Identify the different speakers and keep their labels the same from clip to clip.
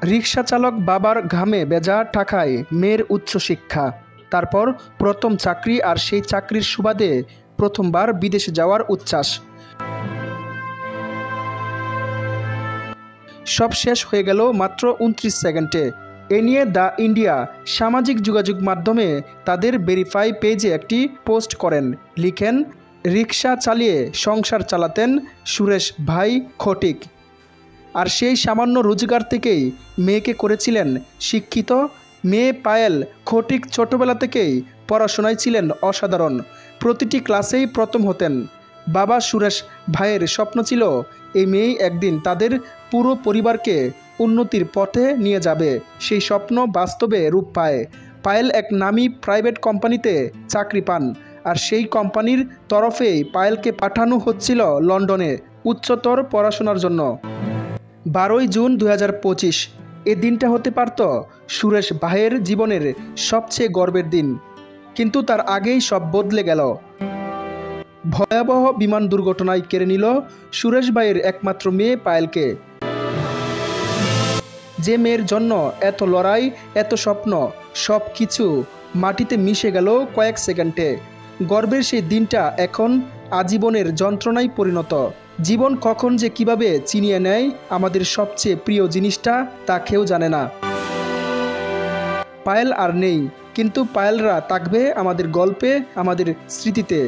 Speaker 1: রিকশা চালক বাবার ঘামে ভেজা টাকায় মেয়ের উচ্চশিক্ষা, তারপর প্রথম চাকরি, আর সেই চাকরির সুবাদে প্রথমবার বিদেশে যাওয়ার উচ্ছ্বাস। সব শেষ হয়ে গেল মাত্র 29 সেকেন্ডে। এ নিয়ে দ্য ইন্ডিয়া সামাজিক যোগাযোগ মাধ্যমে তাদের ভেরিফাই পেজে একটি পোস্ট করেন। লিখেন, রিকশা চালিয়ে সংসার চালাতেন সুরেশ ভাই খটিক, আর সেই সামান্য রোজগার থেকেই মেয়েকে করেছিলেন শিক্ষিত। মেয়ে পায়েল খটিক ছোটবেলা থেকেই পড়াশোনায় ছিলেন অসাধারণ, প্রতিটি ক্লাসেই প্রথম হতেন। বাবা সুরেশ ভাইয়ের স্বপ্ন ছিল এই মেয়েই একদিন তাদের পুরো পরিবারকে উন্নতির পথে নিয়ে যাবে। সেই স্বপ্ন বাস্তবে রূপ পায়। পায়েল এক নামী প্রাইভেট কোম্পানিতে চাকরি পান, আর সেই কোম্পানির তরফেই পায়েলকে পাঠানো হচ্ছিল লন্ডনে উচ্চতর পড়াশোনার জন্য। 12ই জুন 2025 এ দিনটা হতে পারত সুরেশ ভাইয়ের জীবনের সবচেয়ে গর্বের দিন, কিন্তু তার আগেই সব বদলে গেল। ভয়াবহ বিমান দুর্ঘটনায় কেড়ে নিল সুরেশ ভাইয়ের একমাত্র মেয়ে পায়েলকে। যে মেয়ের জন্য এত লড়াই, এত স্বপ্ন, সব কিছু মাটিতে মিশে গেল কয়েক সেকেন্ডে। গর্বের সেই দিনটা এখন আজীবনের যন্ত্রণায় পরিণত। জীবন কখন যে কিভাবে ছিনিয়ে নেয় আমাদের সবচেয়ে প্রিয় জিনিসটা, তা কেউ জানে না। পায়েল আর নেই, কিন্তু পায়েলরা থাকবে আমাদের গল্পে, আমাদের স্মৃতিতে।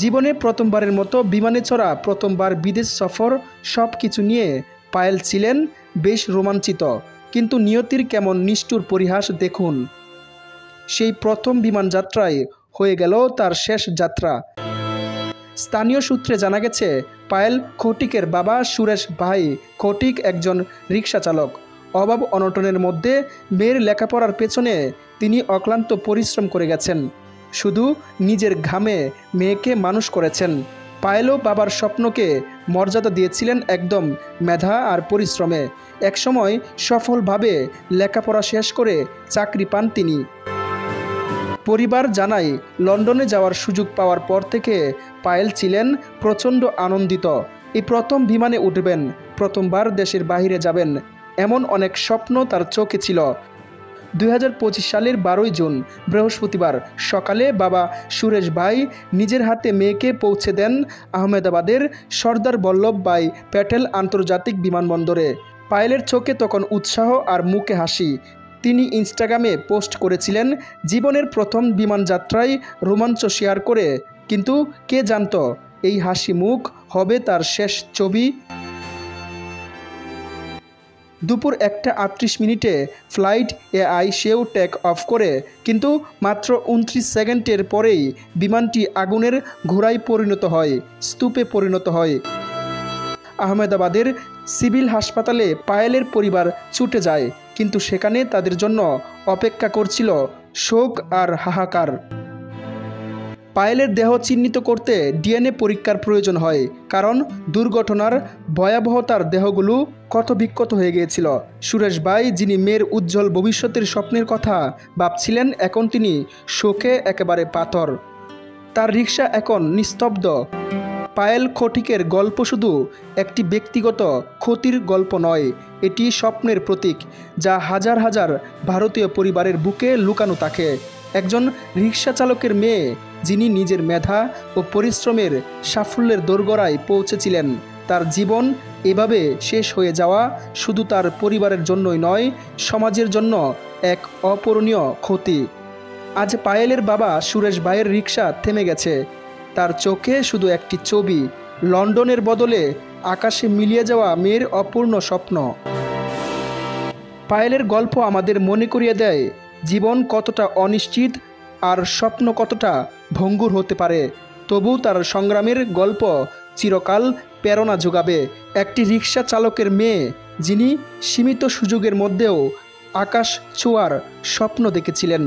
Speaker 1: জীবনে প্রথমবারের মতো বিমানে চড়া, প্রথমবার বিদেশ সফর, সব কিছু নিয়ে পায়েল ছিলেন বেশ রোমাঞ্চিত। কিন্তু নিয়তির কেমন নিষ্ঠুর পরিহাস দেখুন। সেই প্রথম বিমান যাত্রায় হয়ে গেল তার শেষ যাত্রা। স্থানীয় সূত্রে জানা গেছে, পায়েল খটিকের বাবা সুরেশ ভাই খটিক একজন রিকশা চালক। অভাব অনটনের মধ্যে মেয়ের লেখাপড়ার পেছনে তিনি অক্লান্ত পরিশ্রম করে গেছেন। শুধু নিজের ঘামে মেয়েকে মানুষ করেছেন। পায়েলও বাবার স্বপ্নকে মর্যাদা দিয়েছিলেন একদম মেধা আর পরিশ্রমে। একসময় সফলভাবে লেখাপড়া শেষ করে চাকরি পান তিনি। পরিবার জানায়, লন্ডনে যাওয়ার সুযোগ পাওয়ার পর থেকে পায়েল ছিলেন প্রচণ্ড আনন্দিত। এই প্রথম বিমানে উঠবেন, প্রথমবার দেশের বাইরে যাবেন, এমন অনেক স্বপ্ন তার চোখে ছিল। 2025 সালের 12ই জুন বৃহস্পতিবার সকালে বাবা সুরেশ ভাই নিজের হাতে মেয়েকে পৌঁছে দেন আহমেদাবাদের সর্দার বল্লভভাই প্যাটেল আন্তর্জাতিক বিমানবন্দরে। পায়েলের চোখে তখন উৎসাহ আর মুখে হাসি। তিনি ইনস্টাগ্রামে পোস্ট করেছিলেন, জীবনের প্রথম বিমান যাত্রায় রোমাঞ্চ শেয়ার করে। কিন্তু কে জানত এই হাসি মুখ হবে তার শেষ ছবি। দুপুর 1টা 38 ফ্লাইট AI সেও টেক অফ করে, কিন্তু মাত্র 29 সেকেন্ডের পরেই বিমানটি আগুনের ঘোড়ায় পরিণত হয়, স্তূপে পরিণত হয়। আহমেদাবাদের সিভিল হাসপাতালে পায়েলের পরিবার ছুটে যায়, কিন্তু সেখানে তাদের জন্য অপেক্ষা করছিল শোক আর হাহাকার। পায়েলের দেহ চিহ্নিত করতে DNA পরীক্ষার প্রয়োজন হয়, কারণ দুর্ঘটনার ভয়াবহতার দেহগুলো ক্ষতবিক্ষত হয়ে গিয়েছিল। সুরেশ ভাই, যিনি মেয়ের উজ্জ্বল ভবিষ্যতের স্বপ্নের কথা ভাবছিলেন, এখন তিনি শোকে একেবারে পাথর। তার রিকশা এখন নিস্তব্ধ। পায়েল খটিকের গল্প শুধু একটি ব্যক্তিগত ক্ষতির গল্প নয়, এটি স্বপ্নের প্রতীক, যা হাজার হাজার ভারতীয় পরিবারের বুকে লুকানো থাকে। একজন রিকশা চালকের মেয়ে, যিনি নিজের মেধা ও পরিশ্রমের সাফল্যের দোরগোড়ায় পৌঁছেছিলেন। তার জীবন এভাবে শেষ হয়ে যাওয়া শুধু তার পরিবারের জন্যই নয়, সমাজের জন্য এক অপূরণীয় ক্ষতি। আজ পায়েলের বাবা সুরেশ ভাইয়ের রিকশা থেমে গেছে। তার চোখে শুধু একটি ছবি, লন্ডনের বদলে আকাশে মিলিয়ে যাওয়া মেয়ের অপূর্ণ স্বপ্ন। পায়েলের গল্প আমাদের মনে করিয়ে দেয়, জীবন কতটা অনিশ্চিত আর স্বপ্ন কতটা ভঙ্গুর হতে পারে। তবু তার সংগ্রামের গল্প চিরকাল প্রেরণা যোগাবে। একটি রিকশা চালকের মেয়ে, যিনি সীমিত সুযোগের মধ্যেও আকাশ ছোঁয়ার স্বপ্ন দেখেছিলেন।